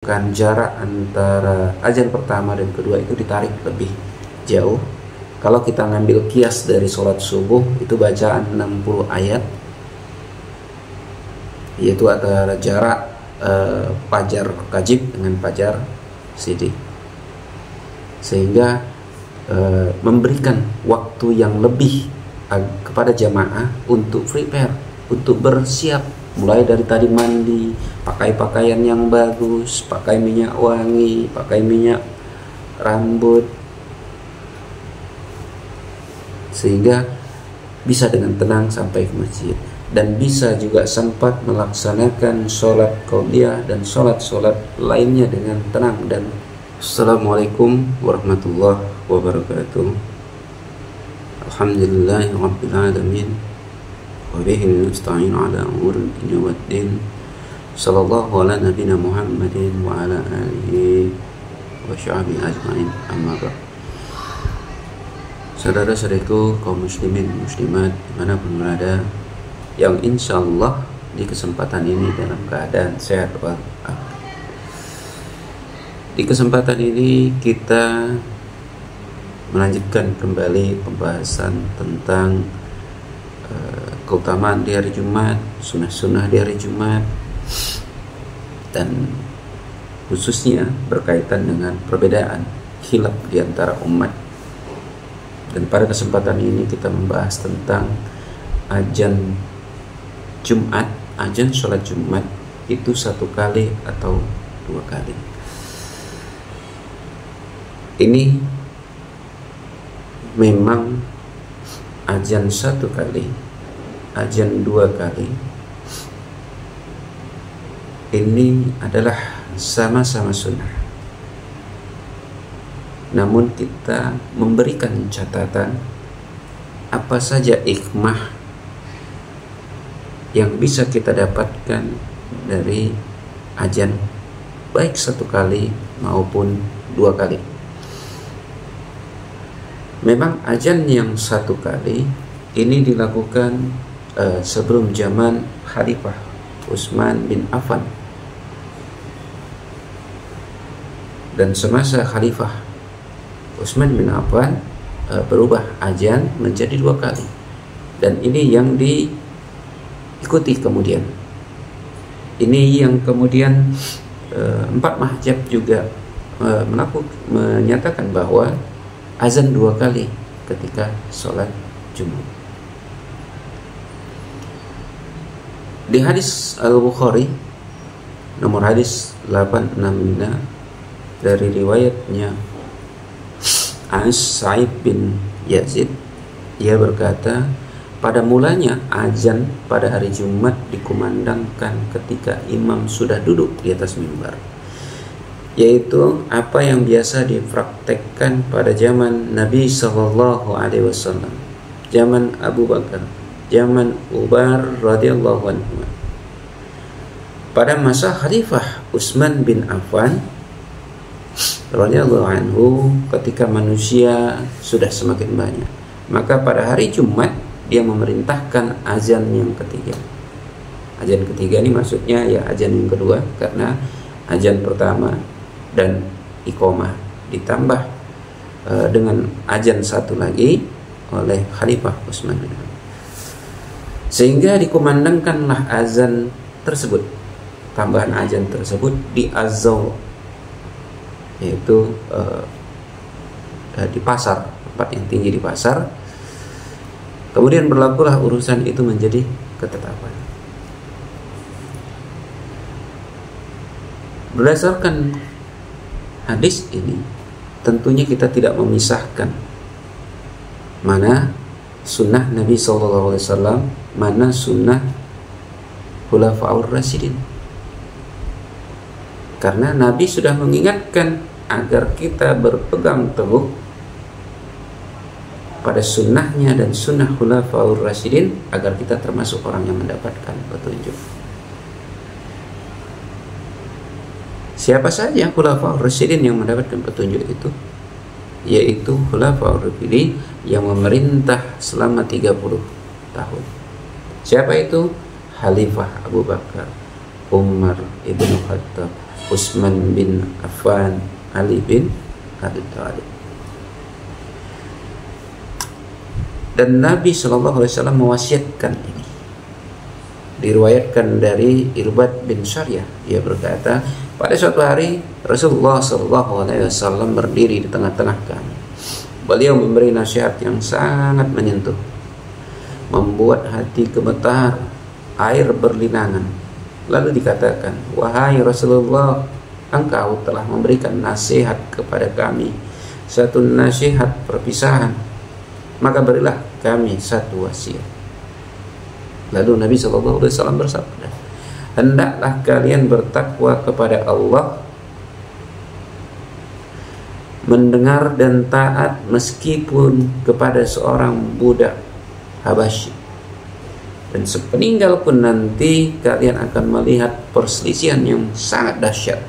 Kan jarak antara azan pertama dan kedua itu ditarik lebih jauh. Kalau kita ngambil kias dari sholat subuh, itu bacaan 60 ayat, yaitu antara jarak fajar kajib dengan fajar siddiq, sehingga memberikan waktu yang lebih kepada jamaah untuk prepare, untuk bersiap, mulai dari tadi mandi, pakai pakaian yang bagus, pakai minyak wangi, pakai minyak rambut, sehingga bisa dengan tenang sampai ke masjid, dan bisa juga sempat melaksanakan sholat qabliyah dan sholat-sholat lainnya dengan tenang. Dan Assalamualaikum warahmatullahi wabarakatuh. Alhamdulillahirabbil alamin, wa bihi nasta'in ala umuri dunya waddin. Sallallahu ala nabiyina Muhammadin wa ala alihi wa sahbihi ajma'in. Amma ba'd. Saudara-saudariku kaum muslimin muslimat dimanapun berada, yang insyaallah di kesempatan ini dalam keadaan sehat walafiat. Di kesempatan ini kita melanjutkan kembali pembahasan tentang keutamaan di hari Jumat, sunnah-sunnah di hari Jumat, dan khususnya berkaitan dengan perbedaan khilaf di antara umat. Dan pada kesempatan ini kita membahas tentang azan Jumat, azan sholat Jumat itu 1 kali atau 2 kali. Ini memang azan 1 kali, azan 2 kali, ini adalah sama-sama sunnah. Namun kita memberikan catatan apa saja hikmah yang bisa kita dapatkan dari azan baik 1 kali maupun 2 kali. Memang azan yang 1 kali ini dilakukan sebelum zaman Khalifah Utsman bin Affan, dan semasa Khalifah Utsman bin Affan berubah azan menjadi 2 kali, dan ini yang diikuti kemudian. Ini yang kemudian 4 mazhab juga menyatakan bahwa azan 2 kali ketika sholat Jumat. Di hadis Al-Bukhari nomor hadis 865 dari riwayatnya Anas Sa'id bin Yazid, ia berkata, pada mulanya azan pada hari Jumat dikumandangkan ketika imam sudah duduk di atas mimbar, yaitu apa yang biasa dipraktekkan pada zaman Nabi Sallallahu Alaihi Wasallam, zaman Abu Bakar, zaman Umar radhiyallahu anhu. Pada masa Khalifah Utsman bin Affan radhiyallahu anhu, ketika manusia sudah semakin banyak, maka pada hari Jumat dia memerintahkan azan yang ketiga. Azan ketiga ini maksudnya ya azan yang kedua, karena azan pertama dan iqamah ditambah dengan azan 1 lagi oleh Khalifah Utsman bin Affan, sehingga dikumandangkanlah azan tersebut, tambahan azan tersebut di az-zaur, yaitu di pasar, tempat yang tinggi di pasar. Kemudian berlakulah urusan itu menjadi ketetapan. Berdasarkan hadis ini, tentunya kita tidak memisahkan mana sunnah Nabi SAW, mana sunnah Khulafaur Rasyidin, karena Nabi sudah mengingatkan agar kita berpegang teguh pada sunnahnya dan sunnah Khulafaur Rasyidin, agar kita termasuk orang yang mendapatkan petunjuk. Siapa saja Khulafaur Rasyidin yang mendapatkan petunjuk itu? Yaitu Khulafaur Rasyidin yang memerintah selama 30 tahun. Siapa itu? Khalifah Abu Bakar, Umar ibn Khattab, Utsman bin Affan, Ali bin Abi Thalib. Dan Nabi SAW mewasiatkan ini. Diriwayatkan dari Irbad bin Syariah, dia berkata, pada suatu hari Rasulullah SAW berdiri di tengah-tengah kami. Beliau memberi nasihat yang sangat menyentuh, membuat hati gemetar, air berlinangan. Lalu dikatakan, wahai Rasulullah, engkau telah memberikan nasihat kepada kami, satu nasihat perpisahan, maka berilah kami satu wasiat. Lalu Nabi SAW bersabda, hendaklah kalian bertakwa kepada Allah, mendengar dan taat meskipun kepada seorang budak Habasyi. Dan sepeninggal pun nanti kalian akan melihat perselisihan yang sangat dahsyat.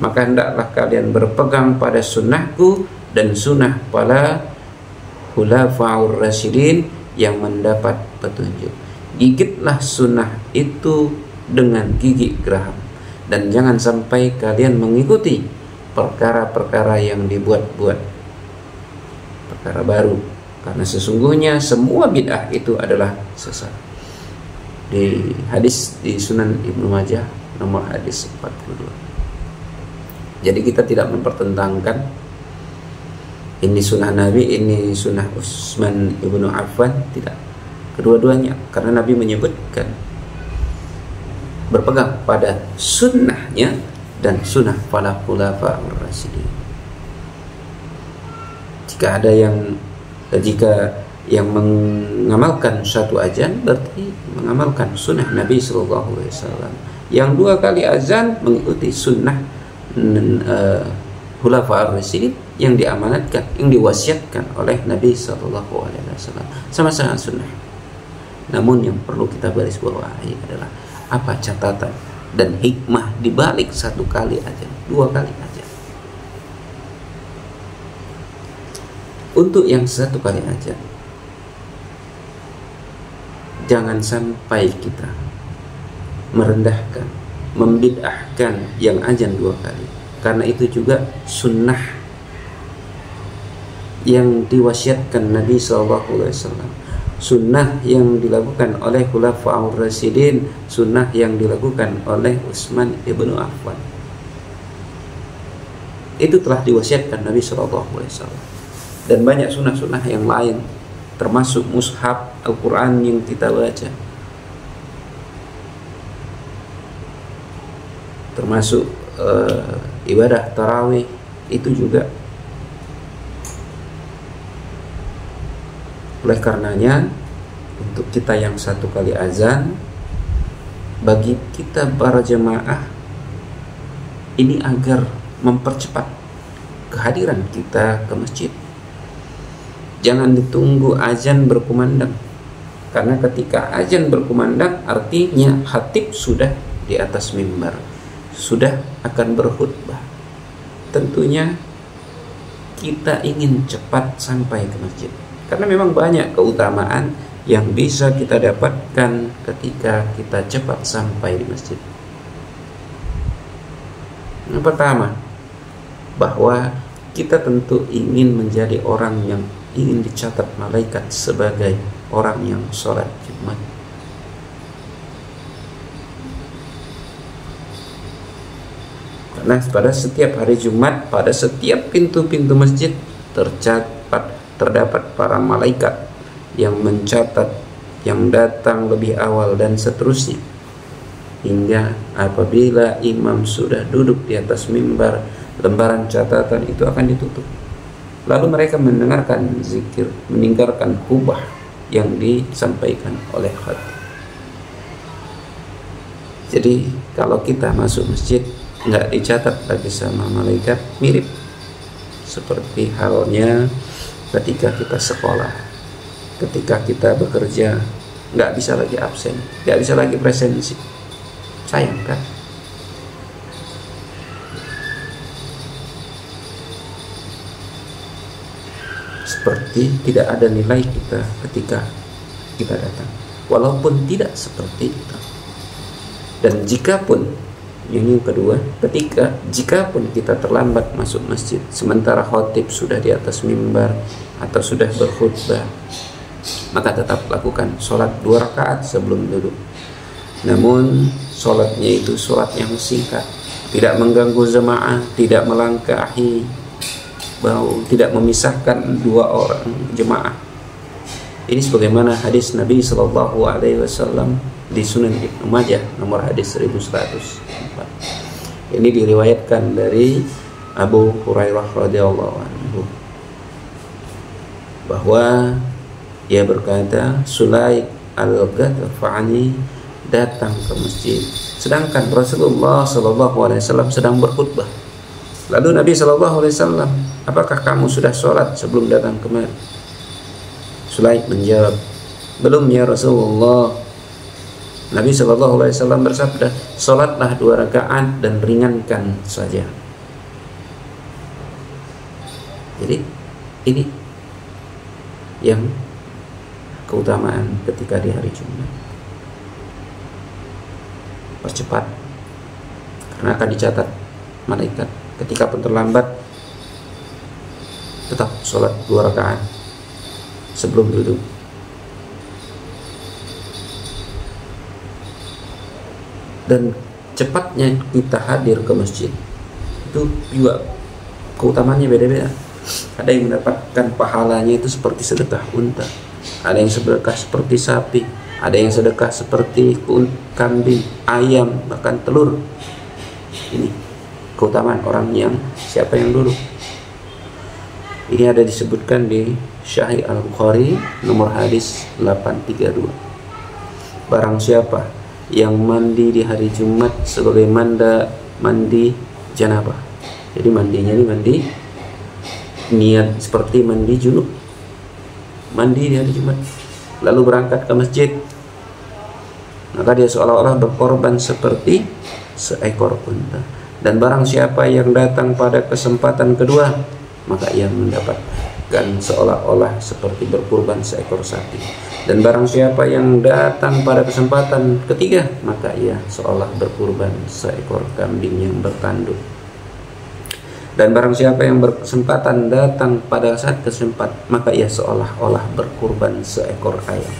Maka hendaklah kalian berpegang pada sunnahku dan sunnah para khulafaur rasyidin yang mendapat petunjuk. Gigitlah sunnah itu dengan gigi geraham, dan jangan sampai kalian mengikuti perkara-perkara yang dibuat-buat, perkara baru, karena sesungguhnya semua bid'ah itu adalah sesat. Di hadis di Sunan Ibnu Majah nomor hadis 42. Jadi kita tidak mempertentangkan ini sunnah Nabi, ini sunnah Utsman ibnu Affan, tidak. Kedua-duanya, karena Nabi menyebutkan berpegang pada sunnahnya dan sunnah para khulafaur rasyidin. Jika yang mengamalkan satu azan, berarti mengamalkan sunnah Nabi SAW. Yang dua kali azan mengikuti sunnah khulafaur rasyidin yang diamanatkan, yang diwasiatkan oleh Nabi SAW. Sama-sama sunnah. Namun yang perlu kita garis bawahi adalah apa catatan dan hikmah di balik satu kali azan, dua kali azan. Untuk yang satu kali azan, jangan sampai kita merendahkan, membid'ahkan yang azan dua kali, karena itu juga sunnah yang diwasiatkan Nabi SAW, sunnah yang dilakukan oleh khulafaur rasyidin, sunnah yang dilakukan oleh Utsman ibnu Affan. Itu telah diwasiatkan Nabi SAW. Dan banyak sunnah-sunnah yang lain, termasuk mushaf Al-Quran yang kita baca, termasuk ibadah tarawih, itu juga. Oleh karenanya, untuk kita yang satu kali azan, bagi kita para jemaah ini agar mempercepat kehadiran kita ke masjid. Jangan ditunggu azan berkumandang, karena ketika azan berkumandang artinya khatib sudah di atas mimbar, sudah akan berkhutbah. Tentunya kita ingin cepat sampai ke masjid, karena memang banyak keutamaan yang bisa kita dapatkan ketika kita cepat sampai di masjid. Yang pertama, bahwa kita tentu ingin menjadi orang yang ingin dicatat malaikat sebagai orang yang sholat Jumat. Karena pada setiap hari Jumat, pada setiap pintu-pintu masjid terdapat para malaikat yang mencatat yang datang lebih awal dan seterusnya, hingga apabila imam sudah duduk di atas mimbar, lembaran catatan itu akan ditutup. Lalu mereka mendengarkan zikir, meninggalkan khutbah yang disampaikan oleh khatib. Jadi kalau kita masuk masjid nggak dicatat lagi sama malaikat, mirip seperti halnya ketika kita sekolah, ketika kita bekerja, nggak bisa lagi absen, nggak bisa lagi presensi. Sayang kan? Seperti tidak ada nilai kita ketika kita datang, walaupun tidak seperti itu. Dan jika pun Yang kedua, jika pun kita terlambat masuk masjid sementara khatib sudah di atas mimbar atau sudah berkhutbah, maka tetap lakukan sholat 2 rakaat sebelum duduk. Namun sholatnya itu sholat yang singkat, tidak mengganggu jemaah, tidak melangkahi bau, tidak memisahkan 2 orang jemaah. Ini sebagaimana hadis Nabi Shallallahu Alaihi Wasallam di Sunan Ibnu Majah nomor hadis 1104. Ini diriwayatkan dari Abu Hurairah radhiyallahu anhu bahwa ia berkata, Sulaik al-Ghafani datang ke masjid sedangkan Rasulullah Shallallahu Alaihi Wasallam sedang berkhutbah. Lalu Nabi Shallallahu Alaihi Wasallam, apakah kamu sudah sholat sebelum datang kemari? Sulaik menjawab, belum ya Rasulullah. Nabi Shallallahu Alaihi Wasallam bersabda, sholatlah 2 rakaat dan ringankan saja. Jadi ini yang keutamaan ketika di hari Jumat. Percepat, karena akan dicatat malaikat. Ketika pun terlambat, tetap sholat 2 rakaat sebelum duduk. Dan cepatnya kita hadir ke masjid itu juga keutamanya beda-beda. Ada yang mendapatkan pahalanya itu seperti sedekah unta, ada yang sedekah seperti sapi, ada yang sedekah seperti kambing, ayam, bahkan telur. Ini keutamaan orang yang siapa yang dulu. Ini ada disebutkan di Sahih Al-Bukhari nomor hadis 832. Barang siapa yang mandi di hari Jumat sebagai mandi janabah. Jadi mandinya ini mandi niat seperti mandi junub, mandi di hari Jumat, lalu berangkat ke masjid, maka dia seolah-olah berkorban seperti seekor unta. Dan barang siapa yang datang pada kesempatan kedua, maka ia mendapatkan seolah-olah seperti berkurban seekor sapi. Dan barang siapa yang datang pada kesempatan ketiga, maka ia seolah berkurban seekor kambing yang bertanduk. Dan barang siapa yang berkesempatan datang pada saat kesempat, maka ia seolah-olah berkurban seekor ayam.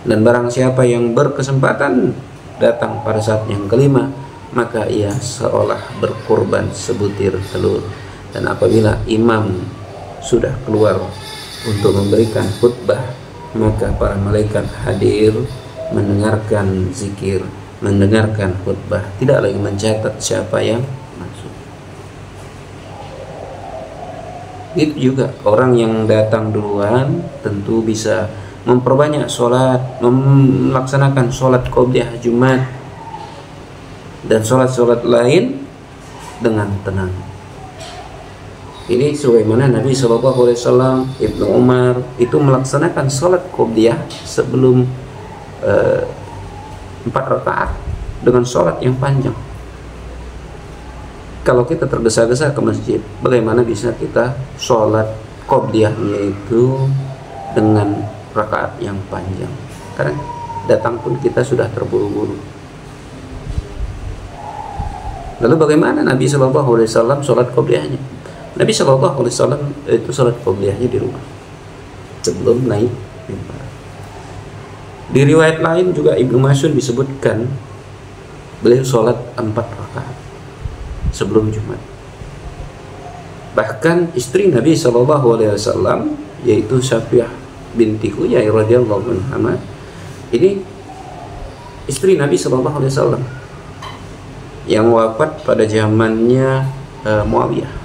Dan barang siapa yang berkesempatan datang pada saat yang kelima, maka ia seolah berkurban sebutir telur. Dan apabila imam sudah keluar untuk memberikan khutbah, maka para malaikat hadir mendengarkan zikir, mendengarkan khutbah, tidak lagi mencatat siapa yang masuk. Itu juga orang yang datang duluan tentu bisa memperbanyak sholat, melaksanakan sholat qobliyah Jumat dan sholat-sholat lain dengan tenang. Ini sebagaimana Nabi SAW, Ibnu Umar itu melaksanakan sholat qobliyah sebelum 4 rakaat dengan sholat yang panjang. Kalau kita tergesa-gesa ke masjid, bagaimana bisa kita sholat qobliyahnya itu dengan rakaat yang panjang? Karena datang pun kita sudah terburu-buru. Lalu bagaimana Nabi SAW sholat qobliyahnya? Nabi SAW itu sholat qobliyahnya di rumah sebelum naik mimbar. Di riwayat lain juga Ibnu Mas'ud disebutkan beliau sholat 4 rakaat sebelum Jumat. Bahkan istri Nabi SAW yaitu Safiyah binti Huyai radhiyallahu anha, ini istri Nabi SAW yang wafat pada zamannya Muawiyah.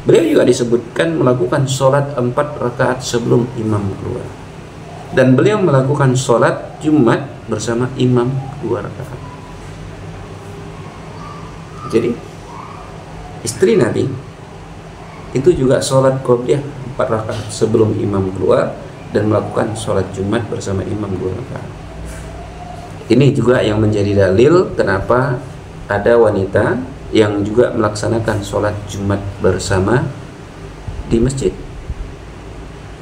Beliau juga disebutkan melakukan sholat 4 rakaat sebelum imam keluar. Dan beliau melakukan sholat Jumat bersama imam 2 rakaat. Jadi istri Nabi itu juga sholat qobliyah 4 rakaat sebelum imam keluar dan melakukan sholat Jumat bersama imam 2 rakaat. Ini juga yang menjadi dalil kenapa ada wanita yang juga melaksanakan sholat Jumat bersama di masjid.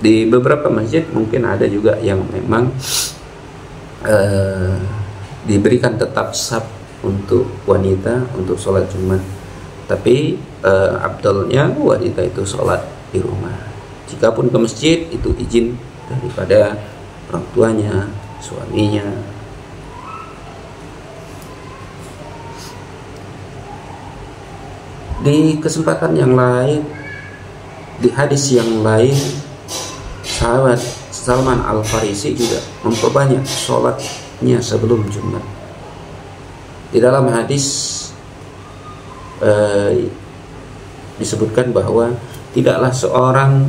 Di beberapa masjid mungkin ada juga yang memang diberikan tetap saf untuk wanita untuk sholat Jumat, tapi afdalnya wanita itu sholat di rumah. Jikapun ke masjid itu izin daripada orang tuanya, suaminya. Di kesempatan yang lain, di hadis yang lain, sahabat Salman Al-Farisi juga memperbanyak sholatnya sebelum Jumat. Di dalam hadis disebutkan bahwa tidaklah seorang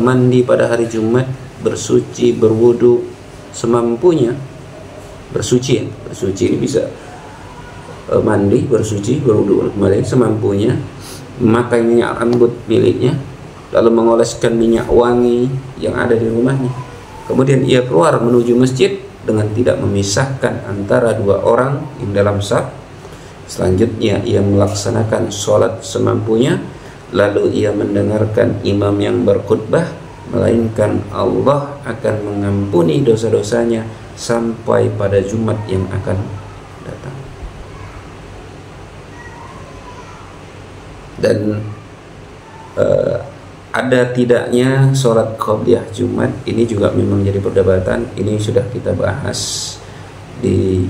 mandi pada hari Jumat, bersuci, berwudu semampunya. Bersuci ini bisa mandi, bersuci, berwudu kembali semampunya, memakai minyak rambut miliknya, lalu mengoleskan minyak wangi yang ada di rumahnya. Kemudian ia keluar menuju masjid dengan tidak memisahkan antara dua orang yang dalam saf. Selanjutnya ia melaksanakan sholat semampunya, lalu ia mendengarkan imam yang berkhutbah, melainkan Allah akan mengampuni dosa-dosanya sampai pada Jumat yang akan datang. Dan ada tidaknya sholat qobliyah Jumat ini juga memang jadi perdebatan. Ini sudah kita bahas di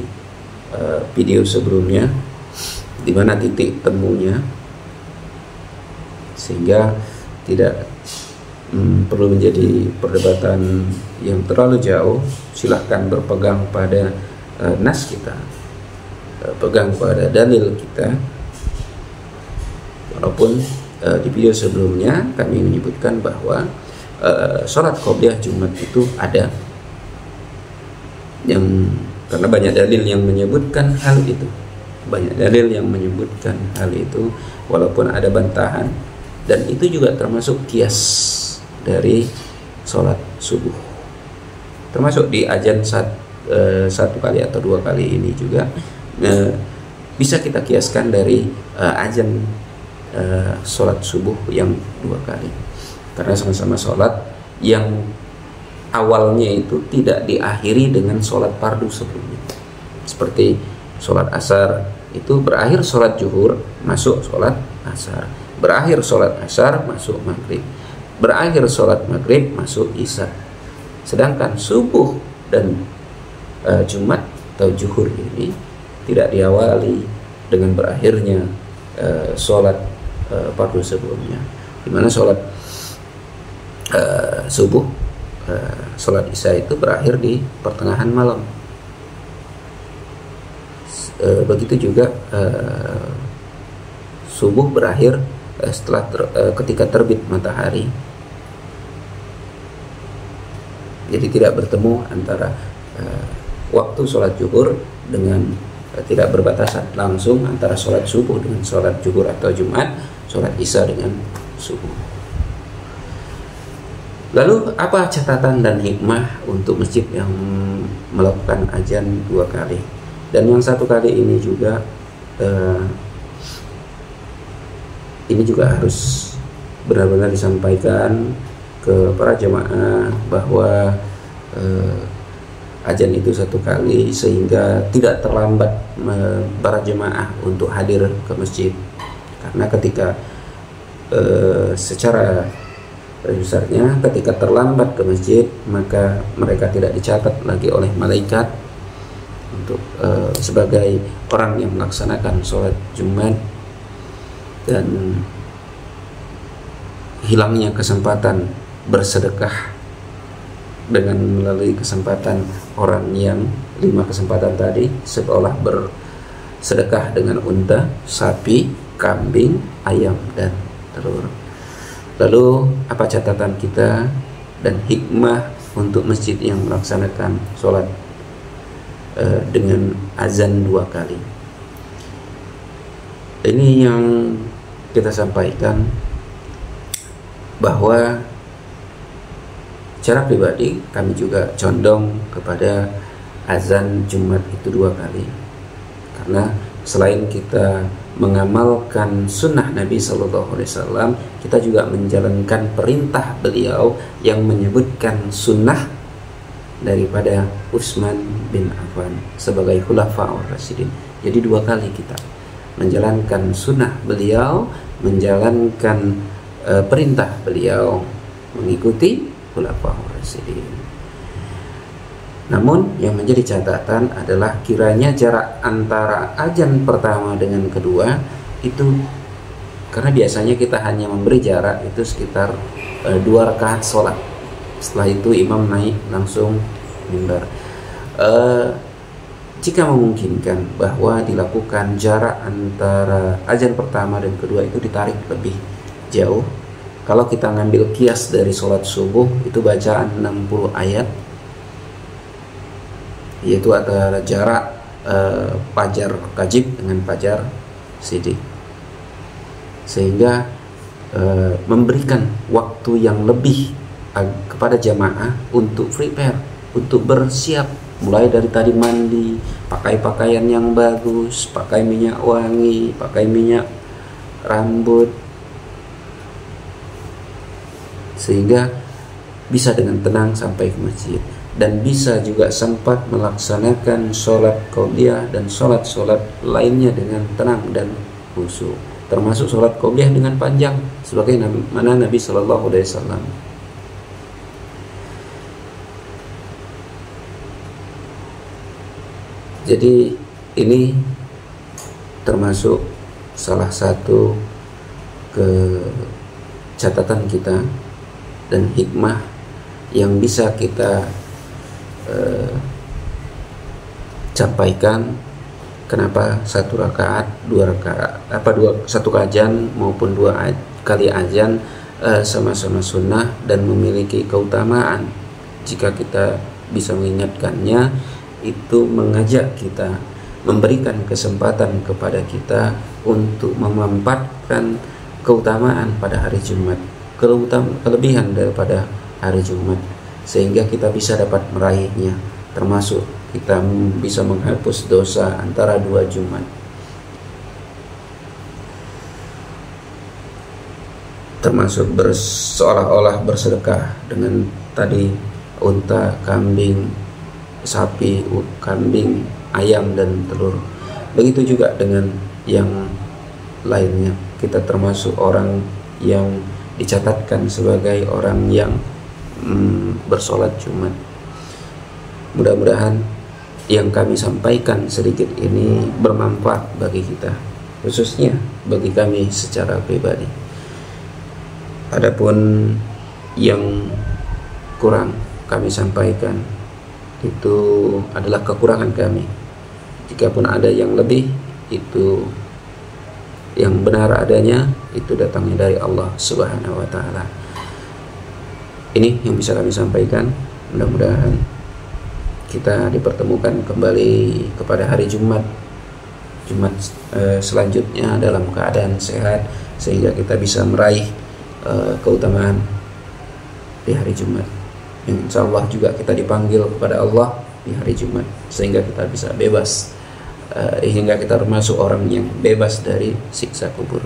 video sebelumnya, di mana titik temunya, sehingga tidak perlu menjadi perdebatan yang terlalu jauh. Silahkan berpegang pada nas kita, pegang pada dalil kita. Walaupun di video sebelumnya kami menyebutkan bahwa sholat qobliyah Jumat itu ada, karena banyak dalil yang menyebutkan hal itu, walaupun ada bantahan, dan itu juga termasuk kias dari sholat subuh, termasuk di azan satu kali atau dua kali ini juga bisa kita kiaskan dari azan sholat subuh yang dua kali, karena sama-sama sholat yang awalnya itu tidak diakhiri dengan sholat fardu sebelumnya. Seperti sholat asar itu berakhir sholat zuhur, masuk sholat asar, berakhir sholat asar, masuk maghrib, berakhir sholat maghrib, masuk isya. Sedangkan subuh dan Jumat atau zuhur ini tidak diawali dengan berakhirnya sholat fardu sebelumnya, di mana sholat subuh, sholat isya itu berakhir di pertengahan malam. Begitu juga subuh berakhir setelah ketika terbit matahari. Jadi tidak bertemu antara waktu sholat zuhur dengan tidak berbatasan langsung antara sholat subuh dengan sholat zuhur atau Jumat, sholat isya dengan subuh. Lalu apa catatan dan hikmah untuk masjid yang melakukan azan dua kali? Dan yang satu kali ini juga harus benar-benar disampaikan ke para jemaah bahwa azan itu satu kali, sehingga tidak terlambat para jemaah untuk hadir ke masjid. Karena ketika secara besarnya ketika terlambat ke masjid, maka mereka tidak dicatat lagi oleh malaikat untuk sebagai orang yang melaksanakan sholat Jumat, dan hilangnya kesempatan bersedekah dengan melalui kesempatan orang yang 5 kesempatan tadi, seolah bersedekah dengan unta, sapi, kambing, ayam, dan telur. Lalu apa catatan kita dan hikmah untuk masjid yang melaksanakan sholat dengan azan 2 kali? Ini yang kita sampaikan, bahwa secara pribadi kami juga condong kepada azan Jumat itu 2 kali, karena selain kita mengamalkan sunnah Nabi SAW, kita juga menjalankan perintah beliau yang menyebutkan sunnah daripada Utsman bin Affan sebagai khulafaur rasyidin, Jadi 2 kali kita menjalankan sunnah beliau, menjalankan perintah beliau, mengikuti khulafaur rasyidin. Namun yang menjadi catatan adalah kiranya jarak antara azan pertama dengan kedua itu, karena biasanya kita hanya memberi jarak itu sekitar 2 rakaat sholat. Setelah itu imam naik langsung mimbar. Jika memungkinkan bahwa dilakukan jarak antara azan pertama dan kedua itu ditarik lebih jauh. Kalau kita ngambil kias dari sholat subuh itu bacaan 60 ayat, yaitu antara jarak fajar kajib dengan fajar siddiq, sehingga memberikan waktu yang lebih kepada jamaah untuk prepare, untuk bersiap, mulai dari tadi mandi, pakai pakaian yang bagus, pakai minyak wangi, pakai minyak rambut, sehingga bisa dengan tenang sampai ke masjid, dan bisa juga sempat melaksanakan sholat qabliyah dan sholat-sholat lainnya dengan tenang dan khusyuk, termasuk sholat qabliyah dengan panjang sebagaimana Nabi Shallallahu Alaihi Wasallam. Jadi ini termasuk salah satu catatan kita dan hikmah yang bisa kita sampaikan. Kenapa 1 rakaat, 2 rakaat, satu azan maupun 2 kali azan sama-sama sunnah dan memiliki keutamaan. Jika kita bisa mengingatkannya, itu mengajak kita, memberikan kesempatan kepada kita untuk memanfaatkan keutamaan pada hari Jumat, kelebihan daripada hari Jumat, sehingga kita bisa dapat meraihnya, termasuk kita bisa menghapus dosa antara 2 Jumat, termasuk seolah-olah bersedekah dengan tadi unta, kambing, sapi, kambing, ayam, dan telur. Begitu juga dengan yang lainnya. Kita termasuk orang yang dicatatkan sebagai orang yang bersolat Jumat. Mudah-mudahan yang kami sampaikan sedikit ini bermanfaat bagi kita, khususnya bagi kami secara pribadi. Adapun yang kurang kami sampaikan itu adalah kekurangan kami. Jikapun ada yang lebih, itu yang benar adanya itu datangnya dari Allah Subhanahu wa taala. Ini yang bisa kami sampaikan. Mudah-mudahan kita dipertemukan kembali kepada hari Jumat selanjutnya dalam keadaan sehat, sehingga kita bisa meraih keutamaan di hari Jumat. Insya Allah juga kita dipanggil kepada Allah di hari Jumat, sehingga kita bisa bebas, hingga kita termasuk orang yang bebas dari siksa kubur.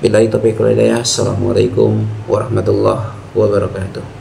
Billahi taufiq wal hidayah. Assalamualaikum warahmatullahi wabarakatuh.